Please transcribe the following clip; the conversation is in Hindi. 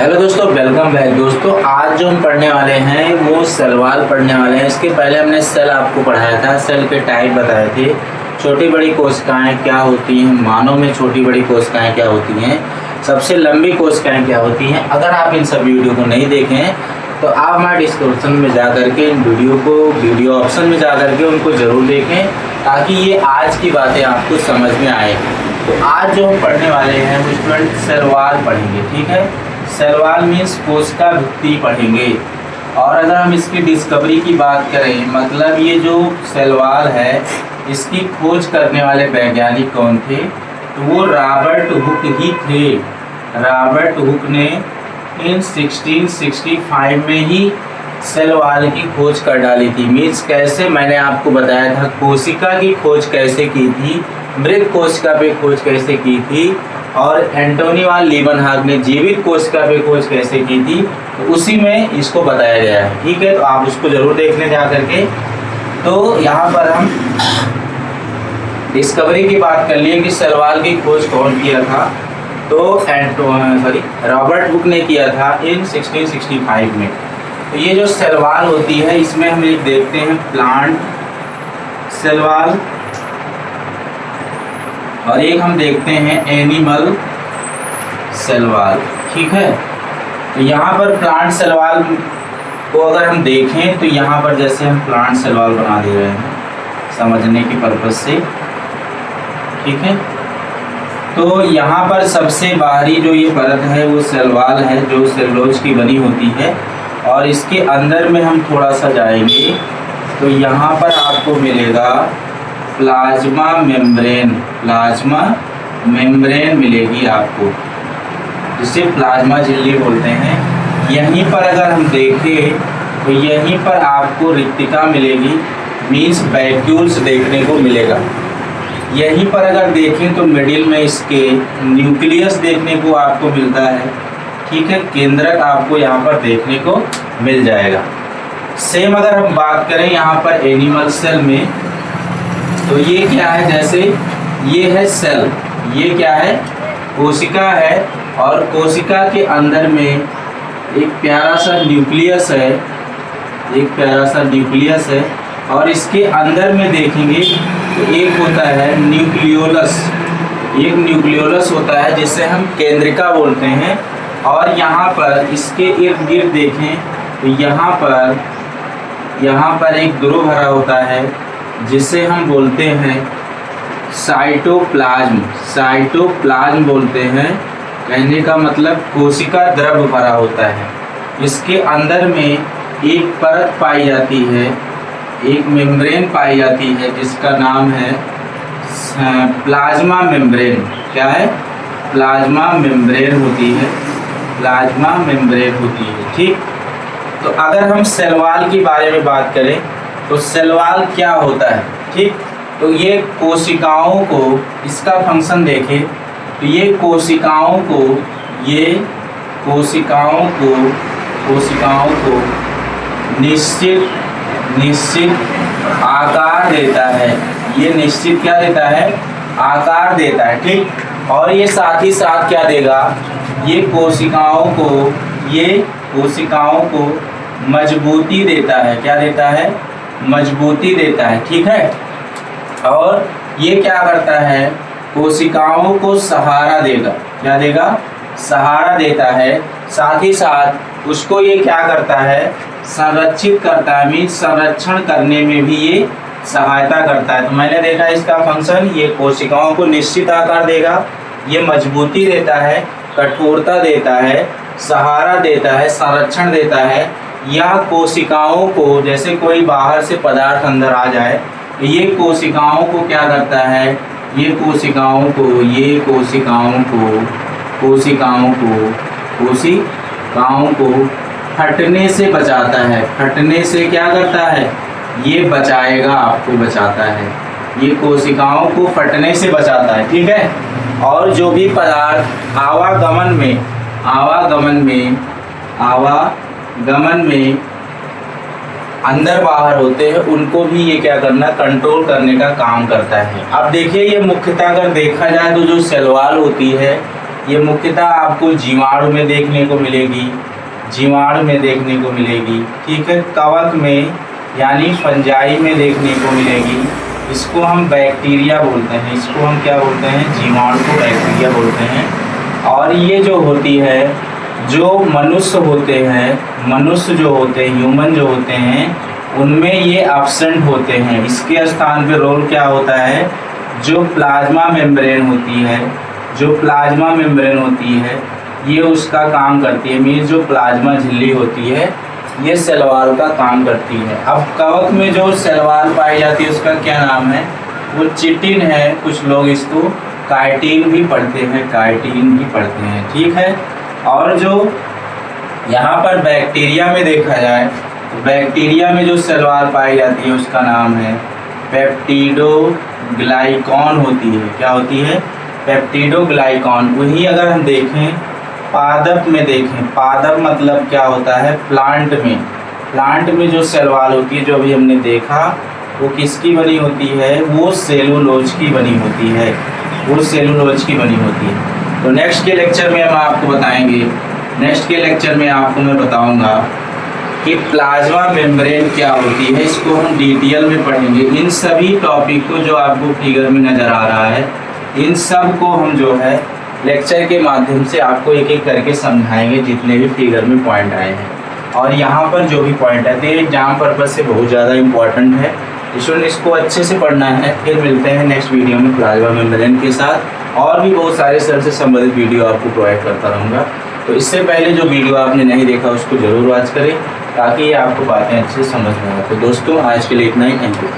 हेलो दोस्तों, वेलकम बैक। दोस्तों आज जो हम पढ़ने वाले हैं वो सलवार पढ़ने वाले हैं। इसके पहले हमने सेल आपको पढ़ाया था, सेल के टाइप बताए थे, छोटी बड़ी कोशिकाएं क्या होती हैं, मानव में छोटी बड़ी कोशिकाएं क्या होती हैं, सबसे लंबी कोशिकाएं क्या होती हैं। अगर आप इन सब वीडियो को नहीं देखें तो आप हमारे डिस्क्रिप्शन में जा करके इन वीडियो को वीडियो ऑप्शन में जा करके उनको ज़रूर देखें ताकि ये आज की बातें आपको समझ में आए। तो आज जो हम पढ़ने वाले हैं वो स्टूडेंट सेलवाल पढ़ेंगे, ठीक है। सेलवाल मीन्स कोशिका भित्ति पढ़ेंगे। और अगर हम इसकी डिस्कवरी की बात करें, मतलब ये जो सेलवाल है इसकी खोज करने वाले वैज्ञानिक कौन थे, तो वो रॉबर्ट हुक ही थे। रॉबर्ट हुक ने इन 1665 में ही सेलवाल की खोज कर डाली थी। मीन्स कैसे, मैंने आपको बताया था कोशिका की खोज कैसे की थी, मृत कोशिका पे खोज कैसे की थी, और एंटोनी वान लीवनहाग ने जीवित कोशिका पे खोज कैसे की थी, तो उसी में इसको बताया गया है, ठीक है। तो आप उसको जरूर देखने जा करके। तो यहाँ पर हम डिस्कवरी की बात कर लिए कि सेलवाल की खोज कौन किया था, तो रॉबर्ट हुक ने किया था इन 1665 में। तो ये जो सेलवाल होती है इसमें हम एक देखते हैं प्लांट सेलवाल, और एक हम देखते हैं एनिमल सेलवाल, ठीक है। तो यहाँ पर प्लांट सेलवाल को अगर हम देखें तो यहाँ पर जैसे हम प्लांट सेलवाल बना दे रहे हैं समझने की पर्पज से, ठीक है। तो यहाँ पर सबसे बाहरी जो ये परत है वो सेलवाल है जो सेलुलोज की बनी होती है, और इसके अंदर में हम थोड़ा सा जाएंगे तो यहाँ पर आपको मिलेगा प्लाज्मा मेम्ब्रेन। प्लाज्मा मेम्ब्रेन मिलेगी आपको, जिसे प्लाज्मा झिल्ली बोलते हैं। यहीं पर अगर हम देखें तो यहीं पर आपको रिक्तिका मिलेगी, मीन्स वैक्यूल्स देखने को मिलेगा। यहीं पर अगर देखें तो मिडिल में इसके न्यूक्लियस देखने को आपको मिलता है, ठीक है। केंद्रक आपको यहाँ पर देखने को मिल जाएगा। सेम अगर हम बात करें यहाँ पर एनिमल सेल में, तो ये क्या है, जैसे ये है सेल, ये क्या है, कोशिका है, और कोशिका के अंदर में एक प्यारा सा न्यूक्लियस है, एक प्यारा सा न्यूक्लियस है, और इसके अंदर में देखेंगे तो एक होता है न्यूक्लियोलस, एक न्यूक्लियोलस होता है जिसे हम केंद्रिका बोलते हैं। और यहाँ पर इसके इर्द गिर्द देखें तो यहाँ पर एक द्रव भरा होता है जिसे हम बोलते हैं साइटोप्लाज्म। साइटोप्लाज्म बोलते हैं, कहने का मतलब कोशिका द्रव भरा होता है। इसके अंदर में एक परत पाई जाती है, एक मेम्ब्रेन पाई जाती है जिसका नाम है प्लाज्मा मेम्ब्रेन। क्या है, प्लाज्मा मेम्ब्रेन होती है, प्लाज्मा मेम्ब्रेन होती है, ठीक। तो अगर हम सेलवाल के बारे में बात करें तो सेलवाल क्या होता है, ठीक। तो ये कोशिकाओं को, इसका फंक्शन देखें तो ये कोशिकाओं को निश्चित आकार देता है। ये निश्चित क्या देता है, आकार देता है, ठीक। और ये साथ ही साथ क्या देगा, ये कोशिकाओं को मजबूती देता है। क्या देता है, मजबूती देता है, ठीक है। और ये क्या करता है, कोशिकाओं को सहारा देगा। क्या देगा, सहारा देता है। साथ ही साथ उसको ये क्या करता है, संरक्षित करता है, मीन्स संरक्षण करने में भी ये सहायता करता है। तो मैंने देखा इसका फंक्शन, ये कोशिकाओं को निश्चित आकार देगा, ये मजबूती देता है, कठोरता देता है, सहारा देता है, संरक्षण देता है। या कोशिकाओं को, जैसे कोई बाहर से पदार्थ अंदर आ जाए तो ये कोशिकाओं को क्या करता है, ये कोशिकाओं को फटने से बचाता है। फटने से क्या करता है, ये बचाएगा, आपको बचाता है, ये कोशिकाओं को फटने से बचाता है, ठीक है। और जो भी पदार्थ आवागमन में अंदर बाहर होते हैं उनको भी ये क्या करना, कंट्रोल करने का काम करता है। अब देखिए ये मुख्यतः अगर देखा जाए तो जो सेलवाल होती है ये मुख्यतः आपको जीवाणु में देखने को मिलेगी, जीवाणु में देखने को मिलेगी, ठीक है। कवक में यानी फंजाई में देखने को मिलेगी। इसको हम बैक्टीरिया बोलते हैं, इसको हम क्या बोलते हैं, जीवाणु को बैक्टीरिया बोलते हैं। और ये जो होती है, जो मनुष्य होते हैं, मनुष्य जो होते हैं, ह्यूमन जो होते हैं, उनमें ये एब्सेंट होते हैं। इसके स्थान पे रोल क्या होता है, जो प्लाज्मा मेम्ब्रेन होती है, जो प्लाज्मा मेम्ब्रेन होती है ये उसका काम करती है। मीन्स जो प्लाज्मा झिल्ली होती है ये सेल वॉल का काम करती है। अब कवक में जो सेल वॉल पाई जाती है उसका क्या नाम है, वो चिटिन है। कुछ लोग इसको काइटिन भी पढ़ते हैं, काइटिन भी पढ़ते हैं, ठीक है। और जो यहाँ पर बैक्टीरिया में देखा जाए तो बैक्टीरिया में जो सेल वॉल पाई जाती है उसका नाम है पेप्टिडोग्लाइकॉन होती है। क्या होती है, पेप्टिडोग्लाइकॉन। वही अगर हम देखें पादप में देखें, पादप मतलब क्या होता है, प्लांट में, प्लांट में जो सेल वॉल होती है जो अभी हमने देखा वो किसकी बनी होती है, वो सेलुलोज की बनी होती है, वो सेलुलोज की बनी होती है। तो नेक्स्ट के लेक्चर में हम आपको बताएंगे, नेक्स्ट के लेक्चर में आपको मैं बताऊंगा कि प्लाज्मा मेम्ब्रेन क्या होती है। इसको हम डिटेल में पढ़ेंगे। इन सभी टॉपिक को जो आपको फिगर में नज़र आ रहा है, इन सब को हम जो है लेक्चर के माध्यम से आपको एक एक करके समझाएंगे, जितने भी फिगर में पॉइंट आए हैं। और यहाँ पर जो भी पॉइंट है ये एग्जाम पर्पज से बहुत ज़्यादा इम्पॉर्टेंट है, स्टूडेंट इसको अच्छे से पढ़ना है। फिर मिलते हैं नेक्स्ट वीडियो में प्लाज्मा मेम्ब्रेन के साथ। और भी बहुत सारे सेल से संबंधित वीडियो आपको प्रोवाइड करता रहूँगा। तो इससे पहले जो वीडियो आपने नहीं देखा उसको ज़रूर वॉच करें ताकि आपको बातें अच्छे से समझ में आए। तो दोस्तों आज के लिए इतना ही, थैंक यू।